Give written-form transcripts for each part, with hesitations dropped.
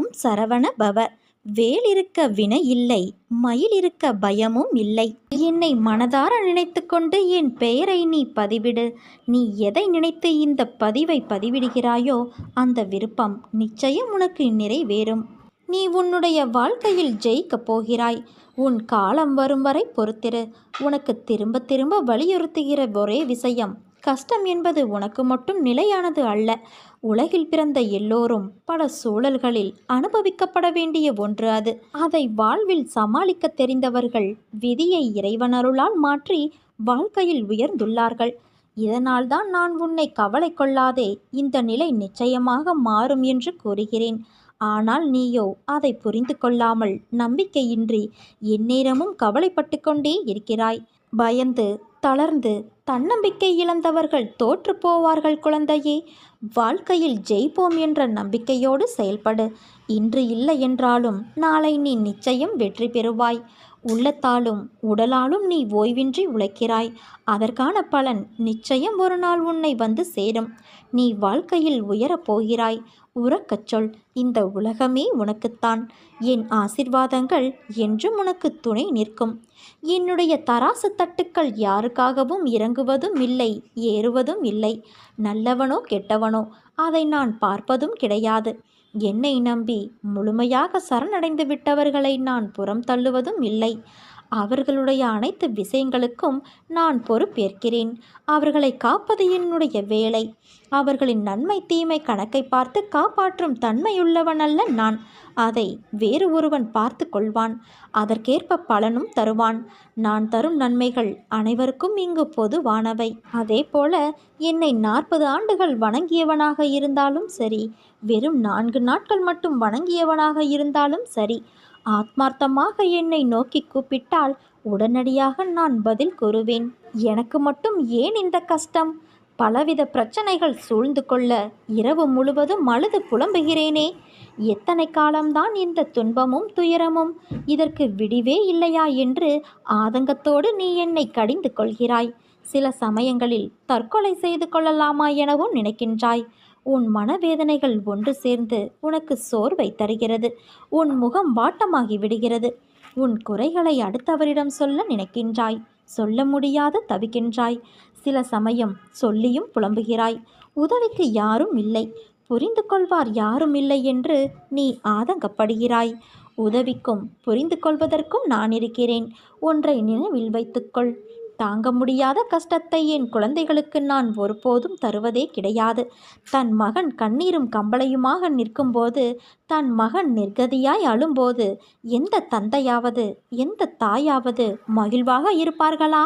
ஓம் சரவண பவ. வேல் இருக்க வினை இல்லை, மயில் இருக்க பயமும் இல்லை. என்னை மனதார நினைத்து கொண்டு என் பெயரை நீ பதிவிடு. நீ எதை நினைத்து இந்த பதிவை பதிவிடுகிறாயோ அந்த விருப்பம் நிச்சயம் உனக்கு நிறைவேறும். நீ உன்னுடைய வாழ்க்கையில் ஜெயிக்கப் போகிறாய். உன் காலம் வரும் வரை பொறுத்திரு. உனக்கு திரும்ப திரும்ப வலியுறுத்துகிற ஒரே விஷயம், கஷ்டம் என்பது உனக்கு மட்டும் நிலையானது அல்ல. உலகில் பிறந்த எல்லோரும் பல சூழல்களில் அனுபவிக்கப்பட வேண்டிய ஒன்று அது. அதை வாழ்வில் சமாளிக்க தெரிந்தவர்கள் விதியை இறைவனருளால் மாற்றி வாழ்க்கையில் உயர்ந்துள்ளார்கள். இதனால்தான் நான் உன்னை கவலை கொள்ளாதே, இந்த நிலை நிச்சயமாக மாறும் என்று கூறுகிறேன். ஆனால் நீயோ அதை புரிந்து கொள்ளாமல் நம்பிக்கையின்றி எந்நேரமும் கவலைப்பட்டு கொண்டே இருக்கிறாய். பயந்து தளர்ந்து தன்னம்பிக்கை இழந்தவர்கள் தோற்று போவார்கள் குழந்தையே. வாழ்க்கையில் ஜெயிப்போம் என்ற நம்பிக்கையோடு செயல்படு. இன்று இல்லை என்றாலும் நாளை நீ நிச்சயம் வெற்றி பெறுவாய். உள்ளத்தாலும் உடலாலும் நீ ஓய்வின்றி உழைக்கிறாய். அதற்கான பலன் நிச்சயம் ஒரு நாள் உன்னை வந்து சேரும். நீ வாழ்க்கையில் உயரப் போகிறாய். உறக்கச் சொல், இந்த உலகமே உனக்குத்தான். என் ஆசிர்வாதங்கள் என்றும் உனக்கு துணை நிற்கும். என்னுடைய தராசு தட்டுக்கள் யாருக்காகவும் இறங்குவதும் இல்லை, ஏறுவதும் இல்லை. நல்லவனோ கெட்டவனோ அதை நான் பார்ப்பதும் கிடையாது. என்னை நம்பி முழுமையாக சரணடைந்து விட்டவர்களை நான் புறம் தள்ளுவதும் இல்லை. அவர்களுடைய அனைத்து விஷயங்களுக்கும் நான் பொறுப்பேற்கிறேன். அவர்களை காப்பது என்னுடைய வேலை. அவர்களின் நன்மை தீமை கணக்கை பார்த்து காப்பாற்றும் தன்மையுள்ளவன் அல்ல நான். அதை வேறு ஒருவன் பார்த்து கொள்வான். அதற்கேற்ப பலனும் தருவான். நான் தரும் நன்மைகள் அனைவருக்கும் இங்கு பொதுவானவை. அதே போல என்னை 40 ஆண்டுகள் வணங்கியவனாக இருந்தாலும் சரி, வெறும் 4 நாட்கள் மட்டும் வணங்கியவனாக இருந்தாலும் சரி, ஆத்மார்த்தமாக என்னை நோக்கி கூப்பிட்டால் உடனடியாக நான் பதில் கூறுவேன். எனக்கு மட்டும் ஏன் இந்த கஷ்டம்? பலவித பிரச்சனைகள் சூழ்ந்து கொள்ள இரவு முழுவதும் அழுது புலம்புகிறேனே. எத்தனை காலம்தான் இந்த துன்பமும் துயரமும்? இதற்கு விடிவே இல்லையா என்று ஆதங்கத்தோடு நீ என்னை கடிந்து கொள்கிறாய். சில சமயங்களில் தற்கொலை செய்து கொள்ளலாமா எனவும் நினைக்கின்றாய். உன் மனவேதனைகள் ஒன்று சேர்ந்து உனக்கு சோர்வை தருகிறது. உன் முகம் வாட்டமாகி விடுகிறது. உன் குறைகளை அடுத்தவரிடம் சொல்ல நினைக்கின்றாய். சொல்ல முடியாது தவிக்கின்றாய். சில சமயம் சொல்லியும் புலம்புகிறாய். உதவிக்கு யாரும் இல்லை, புரிந்து கொள்வார் யாரும் இல்லை என்று நீ ஆதங்கப்படுகிறாய். உதவிக்கும் புரிந்து கொள்வதற்கும் நான் இருக்கிறேன். ஒன்றை நினைவில் வைத்துக்கொள். தாங்க முடியாத கஷ்டத்தை என் குழந்தைகளுக்கு நான் ஒருபோதும் தருவதே கிடையாது. தன் மகன் கண்ணீரும் கம்பளையுமாக நிற்கும்போது, தன் மகன் நிர்கதியாய் அழும்போது எந்த தந்தையாவது எந்த தாயாவது மகிழ்வாக இருப்பார்களா?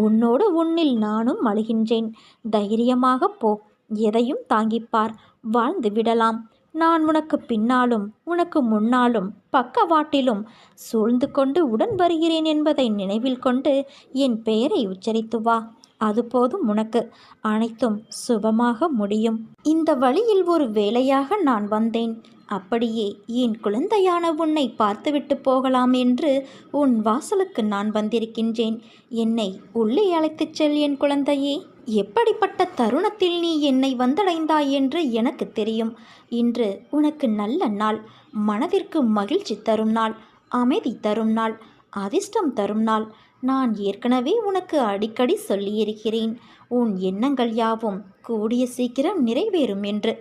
உன்னோடு உன்னில் நானும் அழுகின்றேன். தைரியமாக போ. எதையும் தாங்கிப்பார். வாழ்ந்து விடலாம். நான் உனக்கு பின்னாலும் உனக்கு முன்னாலும் பக்கவாட்டிலும் சூழ்ந்து கொண்டு உடன் வருகிறேன் என்பதை நினைவில் கொண்டு என் பெயரை உச்சரித்து வா. அது போதும் உனக்கு. அனைத்தும் சுபமாக முடியும். இந்த வழியில் ஒரு வேலையாக நான் வந்தேன். அப்படியே என் குழந்தையான உன்னை பார்த்துவிட்டு போகலாம் என்று உன் வாசலுக்கு நான் வந்திருக்கின்றேன். என்னை உள்ளே அழைத்துச் செல் என் குழந்தையே. எப்படிப்பட்ட தருணத்தில் நீ என்னை வந்தடைந்தாய் என்று எனக்கு தெரியும். இன்று உனக்கு நல்ல நாள். மனதிற்கு மகிழ்ச்சி தரும் நாள், அமைதி தரும் நாள், அதிர்ஷ்டம் தரும் நாள். நான் ஏற்கனவே உனக்கு அடிக்கடி சொல்லியிருக்கிறேன், உன் எண்ணங்கள் யாவும் கூடிய சீக்கிரம் நிறைவேறும் என்று.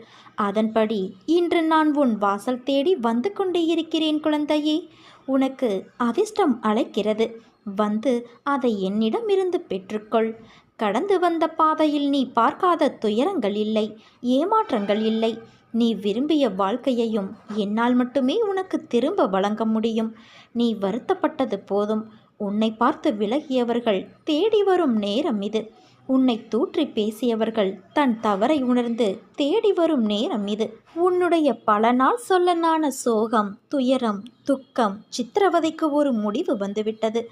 அதன்படி இன்று நான் உன் வாசல் தேடி வந்து கொண்டே இருக்கிறேன் குழந்தையே. உனக்கு அதிர்ஷ்டம் அழைக்கிறது. வந்து அதை என்னிடமிருந்து பெற்றுக்கொள். கடந்து வந்த பாதையில் நீ பார்க்காத துயரங்கள் இல்லை, ஏமாற்றங்கள் இல்லை. நீ விரும்பிய வாழ்க்கையையும் என்னால் மட்டுமே உனக்கு திரும்ப வழங்க முடியும். நீ வருத்தப்பட்டது போதும். உன்னை பார்த்து விலகியவர்கள் தேடி வரும் நேரம் இது. உன்னை தூற்றி பேசியவர்கள் தன் தவறை உணர்ந்து தேடி வரும் நேரம் இது. உன்னுடைய பல நாள் சொல்லனான சோகம், துயரம், துக்கம், சித்திரவதைக்கு ஒரு முடிவு வந்துவிட்டது.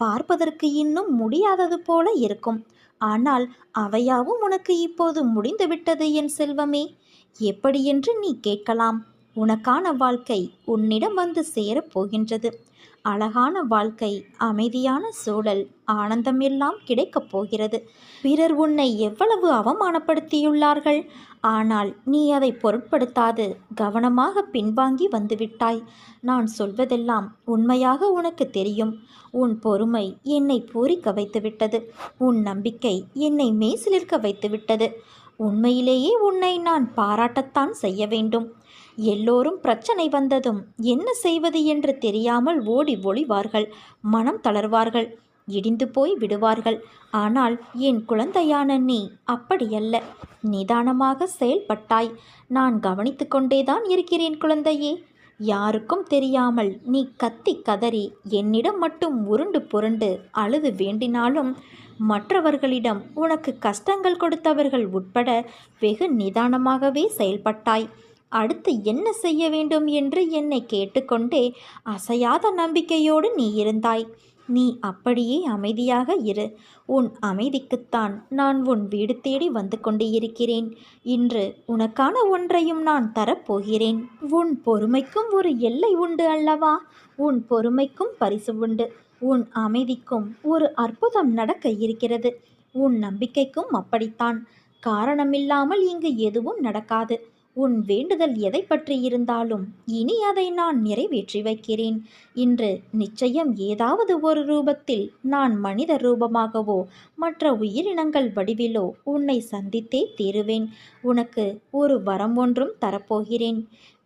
பார்ப்பதற்கு இன்னும் முடியாதது போல இருக்கும். ஆனால் அவையாவும் உனக்கு இப்போது முடிந்துவிட்டது என் செல்வமே. எப்படி என்று நீ கேட்கலாம். உனக்கான வாழ்க்கை உன்னிடம் வந்து சேரப்போகின்றது. அழகான வாழ்க்கை, அமைதியான சூழல், ஆனந்தம் எல்லாம் கிடைக்கப் போகிறது. பிறர் உன்னை எவ்வளவு அவமானப்படுத்தியுள்ளார்கள். ஆனால் நீ அதை பொருட்படுத்தாது கவனமாக பின்வாங்கி வந்துவிட்டாய். நான் சொல்வதெல்லாம் உண்மையாக உனக்கு தெரியும். உன் பொறுமை என்னை பூரிக்க வைத்துவிட்டது. உன் நம்பிக்கை என்னை மெய்சிலிர்க்க வைத்துவிட்டது. உண்மையிலேயே உன்னை நான் பாராட்டத்தான் செய்ய வேண்டும். எல்லோரும் பிரச்சனை வந்ததும் என்ன செய்வது என்று தெரியாமல் ஓடி ஒளிவார்கள், மனம் தளர்வார்கள், இடிந்து போய் விடுவார்கள். ஆனால் என் குழந்தையான நீ அப்படியல்ல. நிதானமாக செயல்பட்டாய். நான் கவனித்து கொண்டேதான் இருக்கிறேன் குழந்தையே. யாருக்கும் தெரியாமல் நீ கத்தி கதறி என்னிடம் மட்டும் உருண்டு புரண்டு அழுது வேண்டினாலும் மற்றவர்களிடம் உனக்கு கஷ்டங்கள் கொடுத்தவர்கள் உட்பட வெகு நிதானமாகவே செயல்பட்டாய். அடுத்து என்ன செய்ய வேண்டும் என்று என்னை கேட்டுக்கொண்டே அசையாத நம்பிக்கையோடு நீ இருந்தாய். நீ அப்படியே அமைதியாக இரு. உன் அமைதிக்குத்தான் நான் உன் வீடு தேடி வந்து கொண்டு இருக்கிறேன். இன்று உனக்கான ஒன்றையும் நான் தரப்போகிறேன். உன் பொறுமைக்கும் ஒரு எல்லை உண்டு அல்லவா? உன் பொறுமைக்கும் பரிசு உண்டு. உன் அமைதிக்கும் ஒரு அற்புதம் நடக்க இருக்கிறது. உன் நம்பிக்கைக்கும் அப்படித்தான். காரணமில்லாமல் இங்கு எதுவும் நடக்காது. உன் வேண்டுதல் எதை பற்றி இருந்தாலும் இனி அதை நான் நிறைவேற்றி வைக்கிறேன். இன்று நிச்சயம் ஏதாவது ஒரு ரூபத்தில் நான் மனித ரூபமாகவோ மற்ற உயிரினங்கள் வடிவிலோ உன்னை சந்தித்தே தீருவேன். உனக்கு ஒரு வரம் ஒன்றும் தரப்போகிறேன்.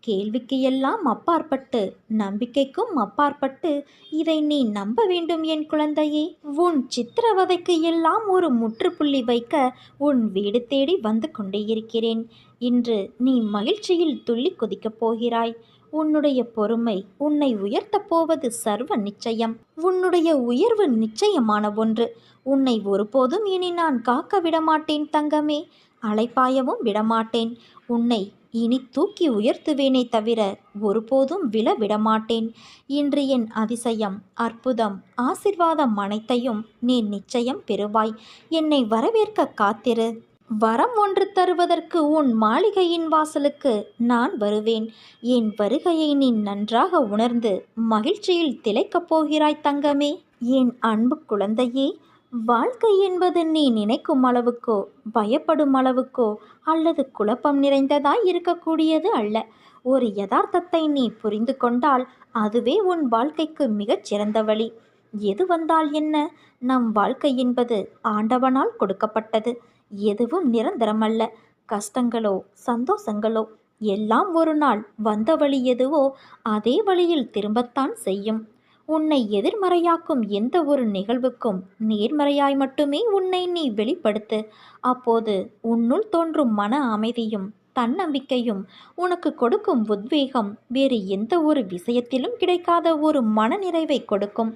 கேள்விக்கு எல்லாம் அப்பாற்பட்டு, நம்பிக்கைக்கும் அப்பாற்பட்டு இதை நீ நம்ப வேண்டும் என் குழந்தையே. உன் சித்திரவதைக்கு எல்லாம் ஒரு முற்றுப்புள்ளி வைக்க உன் வீடு தேடி வந்து கொண்டே இருக்கிறேன். இன்று நீ மகிழ்ச்சியில் துள்ளி குதிக்கப் போகிறாய். உன்னுடைய பொறுமை உன்னை உயர்த்தப் போவது சர்வ நிச்சயம். உன்னுடைய உயர்வு நிச்சயமான ஒன்று. உன்னை ஒருபோதும் இனி நான் காக்க விடமாட்டேன் தங்கமே. அலைப்பாயவும் விடமாட்டேன். உன்னை இனி தூக்கி உயர்த்துவேனே தவிர ஒருபோதும் விழ விடமாட்டேன். இன்று என் அதிசயம், அற்புதம், ஆசிர்வாதம் அனைத்தையும் நீ நிச்சயம் பெறுவாய். என்னை வரவேற்க காத்திரு. வரம் ஒன்று தருவதற்கு உன் மாளிகையின் வாசலுக்கு நான் வருவேன். என் வருகையை நீ நன்றாக உணர்ந்து மகிழ்ச்சியில் திளைக்கப் போகிறாய் தங்கமே. என் அன்பு குழந்தையே, வாழ்க்கை என்பது நீ நினைக்கும் அளவுக்கோ பயப்படும் அளவுக்கோ அல்லது குழப்பம் நிறைந்ததாய் இருக்கக்கூடியது அல்ல. ஒரு யதார்த்தத்தை நீ புரிந்து கொண்டால் அதுவே உன் வாழ்க்கைக்கு மிகச் சிறந்த வழி. எது வந்தால் என்ன? நம் வாழ்க்கை என்பது ஆண்டவனால் கொடுக்கப்பட்டது. எதுவும் நிரந்தரமல்ல. கஷ்டங்களோ சந்தோஷங்களோ எல்லாம் ஒரு நாள் வந்த வழி எதுவோ அதே வழியில் திரும்பத்தான் செய்யும். உன்னை எதிர்மறையாக்கும் எந்த ஒரு நிகழ்வுக்கும் நேர்மறையாய் மட்டுமே உன்னை நீ வெளிப்படுத்து. அப்போது உன்னுள் தோன்றும் மன அமைதியும் தன்னம்பிக்கையும் உனக்கு கொடுக்கும் உத்வேகம் வேறு எந்த ஒரு விஷயத்திலும் கிடைக்காத ஒரு மனநிறைவை கொடுக்கும்.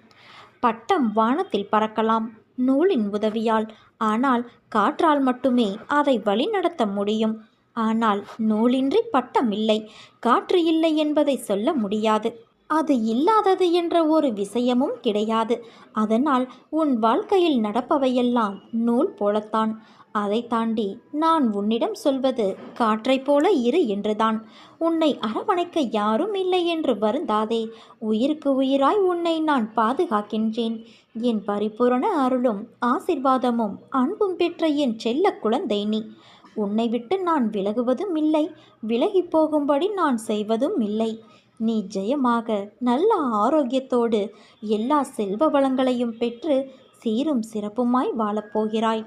பட்டம் வானத்தில் பறக்கலாம் நூலின் உதவியால். ஆனால் காற்றால் மட்டுமே அதை வழிநடத்த முடியும். ஆனால் நூலின்றி பட்டம் இல்லை. காற்று இல்லை என்பதை சொல்ல முடியாது. அது இல்லாதது என்ற ஒரு விஷயமும் கிடையாது. அதனால் உன் வாழ்க்கையில் நடப்பவையெல்லாம் நூல் போலத்தான். அதை தாண்டி நான் உன்னிடம் சொல்வது காற்றைப் போல இரு என்றுதான். உன்னை அரவணைக்க யாரும் இல்லை என்று வருந்தாதே. உயிருக்கு உயிராய் உன்னை நான் பாதுகாக்கின்றேன். என் பரிபூரண அருளும் ஆசிர்வாதமும் அன்பும் பெற்ற என் செல்ல குழந்தை நீ. உன்னை விட்டு நான் விலகுவதும் இல்லை, விலகி போகும்படி நான் செய்வதும் இல்லை. நீ ஜெயமாக நல்ல ஆரோக்கியத்தோடு எல்லா செல்வ வளங்களையும் பெற்று சீரும் சிறப்புமாய் வாழப்போகிறாய்.